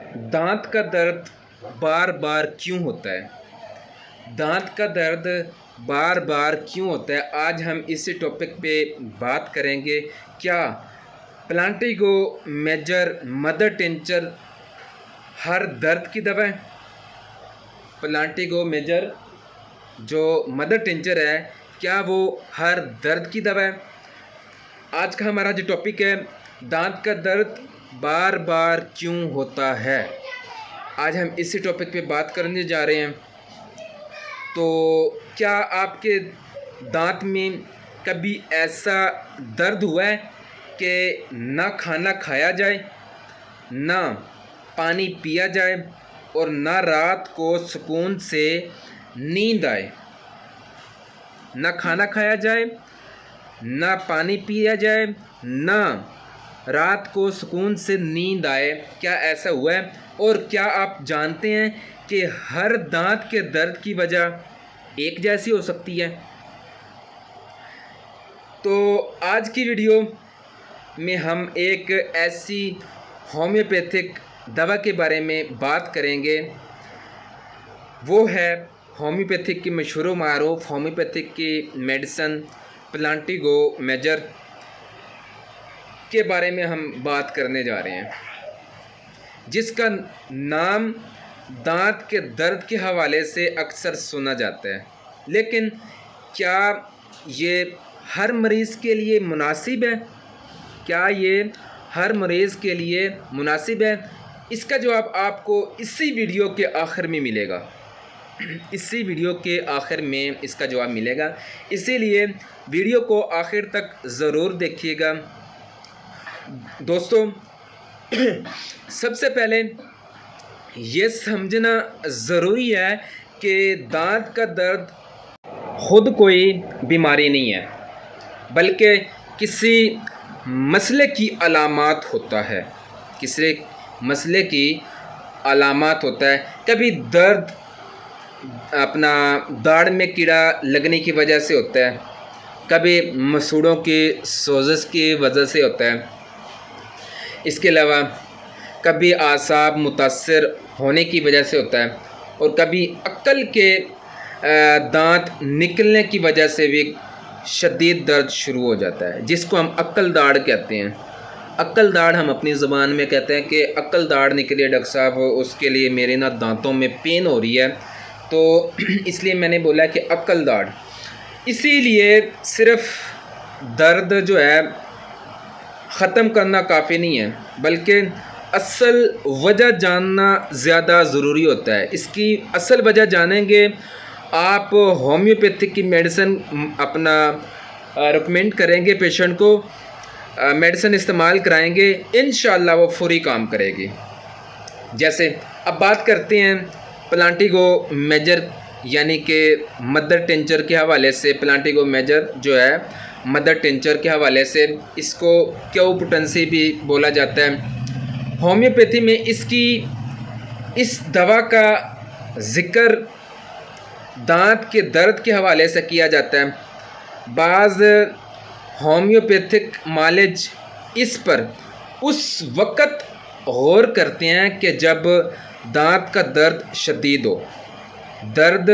दांत का दर्द बार बार क्यों होता है? दांत का दर्द बार बार क्यों होता है? आज हम इसी टॉपिक पे बात करेंगे। क्या प्लांटिगो मेजर मदर टिंचर हर दर्द की दवा है? प्लांटिगो मेजर जो मदर टिंचर है, क्या वो हर दर्द की दवा है? आज का हमारा जो टॉपिक है, दांत का दर्द बार बार क्यों होता है, आज हम इसी टॉपिक पे बात करने जा रहे हैं। तो क्या आपके दांत में कभी ऐसा दर्द हुआ है कि ना खाना खाया जाए, ना पानी पिया जाए और ना रात को सुकून से नींद आए? ना खाना खाया जाए, ना पानी पिया जाए, ना रात को सुकून से नींद आए। क्या ऐसा हुआ है? और क्या आप जानते हैं कि हर दांत के दर्द की वजह एक जैसी हो सकती है? तो आज की वीडियो में हम एक ऐसी होम्योपैथिक दवा के बारे में बात करेंगे। वो है होम्योपैथिक की मशहूर मारूफ होम्योपैथिक की मेडिसन प्लांटिगो मेजर के बारे में हम बात करने जा रहे हैं, जिसका नाम दांत के दर्द के हवाले से अक्सर सुना जाता है। लेकिन क्या ये हर मरीज़ के लिए मुनासिब है? क्या ये हर मरीज़ के लिए मुनासिब है? इसका जवाब आपको इसी वीडियो के आखिर में मिलेगा। इसी वीडियो के आखिर में इसका जवाब मिलेगा, इसीलिए वीडियो को आखिर तक ज़रूर देखिएगा। दोस्तों, सबसे पहले ये समझना ज़रूरी है कि दांत का दर्द खुद कोई बीमारी नहीं है, बल्कि किसी मसले की अलामत होता है। किसी मसले की अलामत होता है। कभी दर्द अपना दाढ़ में कीड़ा लगने की वजह से होता है, कभी मसूड़ों की सोजिश की वजह से होता है। इसके अलावा कभी आसाब मुतासर होने की वजह से होता है, और कभी अक्ल के दांत निकलने की वजह से भी शदीद दर्द शुरू हो जाता है, जिसको हम अक्ल दाढ़ कहते हैं। अक्ल दाढ़ हम अपनी ज़बान में कहते हैं कि अक्ल दाढ़ निकली है डॉक्टर साहब, उसके लिए मेरे ना दांतों में पेन हो रही है, तो इसलिए मैंने बोला कि अक्ल दाढ़। इसीलिए सिर्फ़ दर्द जो है ख़त्म करना काफ़ी नहीं है, बल्कि असल वजह जानना ज़्यादा ज़रूरी होता है। इसकी असल वजह जानेंगे, आप होम्योपैथिक की मेडिसिन अपना रिकमेंड करेंगे पेशेंट को, मेडिसिन इस्तेमाल कराएंगे, इंशाअल्लाह वो फौरी काम करेगी। जैसे अब बात करते हैं प्लांटिगो मेजर यानी कि मदर टिंचर के हवाले से। प्लांटिगो मेजर जो है मदर टिंचर के हवाले से, इसको क्यू पोटेंसी भी बोला जाता है। होम्योपैथी में इस दवा का ज़िक्र दांत के दर्द के हवाले से किया जाता है। बाज़ होम्योपैथिक मालिज इस पर उस वक़्त गौर करते हैं कि जब दांत का दर्द शदीद हो, दर्द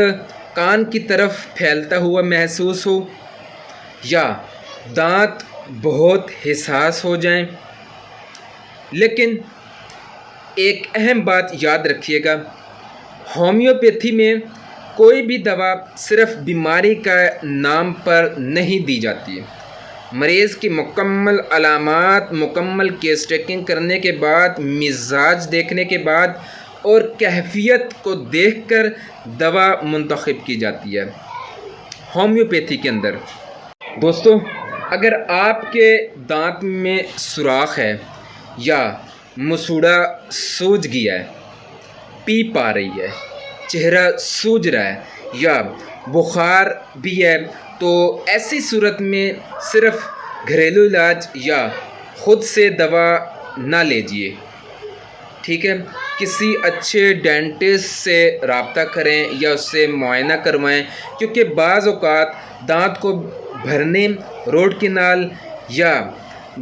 कान की तरफ फैलता हुआ महसूस हो, या दांत बहुत हिसास हो जाएं। लेकिन एक अहम बात याद रखिएगा, होम्योपैथी में कोई भी दवा सिर्फ बीमारी का नाम पर नहीं दी जाती है। मरीज़ की मुकम्मल अलामात, मुकम्मल केस टेकिंग करने के बाद, मिजाज देखने के बाद और कैफियत को देखकर दवा मुंतखब की जाती है होम्योपैथी के अंदर। दोस्तों, अगर आपके दांत में सुराख है या मसूड़ा सूज गया है, पीप आ रही है, चेहरा सूज रहा है या बुखार भी है, तो ऐसी सूरत में सिर्फ घरेलू इलाज या ख़ुद से दवा ना लीजिए। ठीक है, किसी अच्छे डेंटिस्ट से रब्ता करें या उससे मुआयना करवाएं, क्योंकि बाज़ औक़ात दांत को भरने, रूट कैनाल या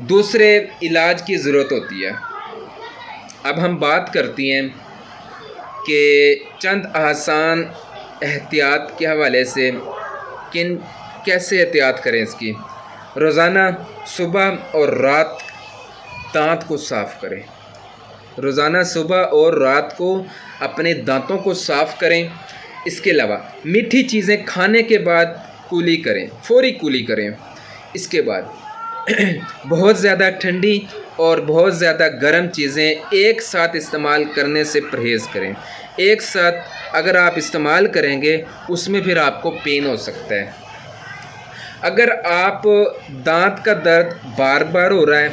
दूसरे इलाज की ज़रूरत होती है। اب ہم بات کرتی ہیں کہ چند آسان احتیاط کے حوالے سے کیسے احتیاط کریں اس کی۔ روزانہ صبح اور رات دانت کو صاف کریں۔ روزانہ صبح اور رات کو اپنے دانتوں کو صاف کریں۔ اس کے علاوہ میٹھی چیزیں کھانے کے بعد کولی کریں، فوری کولی کریں۔ اس کے بعد بہت زیادہ ٹھنڈی اور بہت زیادہ گرم چیزیں ایک ساتھ استعمال کرنے سے پرہیز کریں۔ ایک ساتھ اگر آپ استعمال کریں گے اس میں پھر آپ کو پین ہو سکتا ہے۔ اگر آپ دانت کا درد بار بار ہو رہا ہے،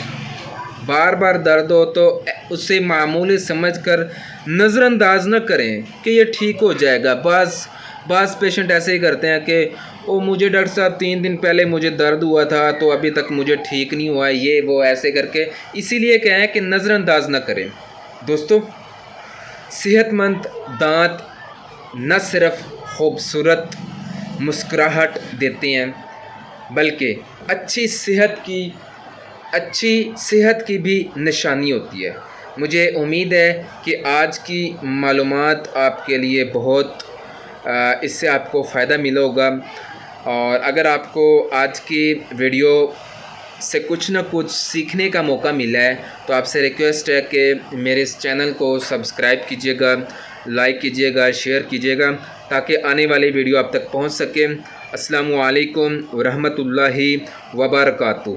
بار بار درد ہو تو اسے معمولی سمجھ کر نظر انداز نہ کریں کہ یہ ٹھیک ہو جائے گا۔ بعض پیشنٹ ایسے ہی کرتے ہیں کہ مجھے ڈاکٹر صاحب 3 دن پہلے مجھے درد ہوا تھا تو ابھی تک مجھے ٹھیک نہیں ہوا، یہ وہ ایسے کر کے، اسی لیے کہیں کہ نظر انداز نہ کریں۔ دوستو، صحت مند دانت نہ صرف خوبصورت مسکراہٹ دیتے ہیں بلکہ اچھی صحت کی بھی نشانی ہوتی ہے۔ مجھے امید ہے کہ آج کی معلومات آپ کے لیے بہت اس سے آپ کو فائدہ ملا ہوگا، اور اگر آپ کو آج کی ویڈیو سے کچھ نہ کچھ سیکھنے کا موقع ملا ہے تو آپ سے ریکویسٹ ہے کہ میرے اس چینل کو سبسکرائب کیجیے گا، لائک کیجیے گا، شیئر کیجیے گا تاکہ آنے والی ویڈیو آپ تک پہنچ سکے۔ السلام علیکم ورحمۃ اللہ وبرکاتہ۔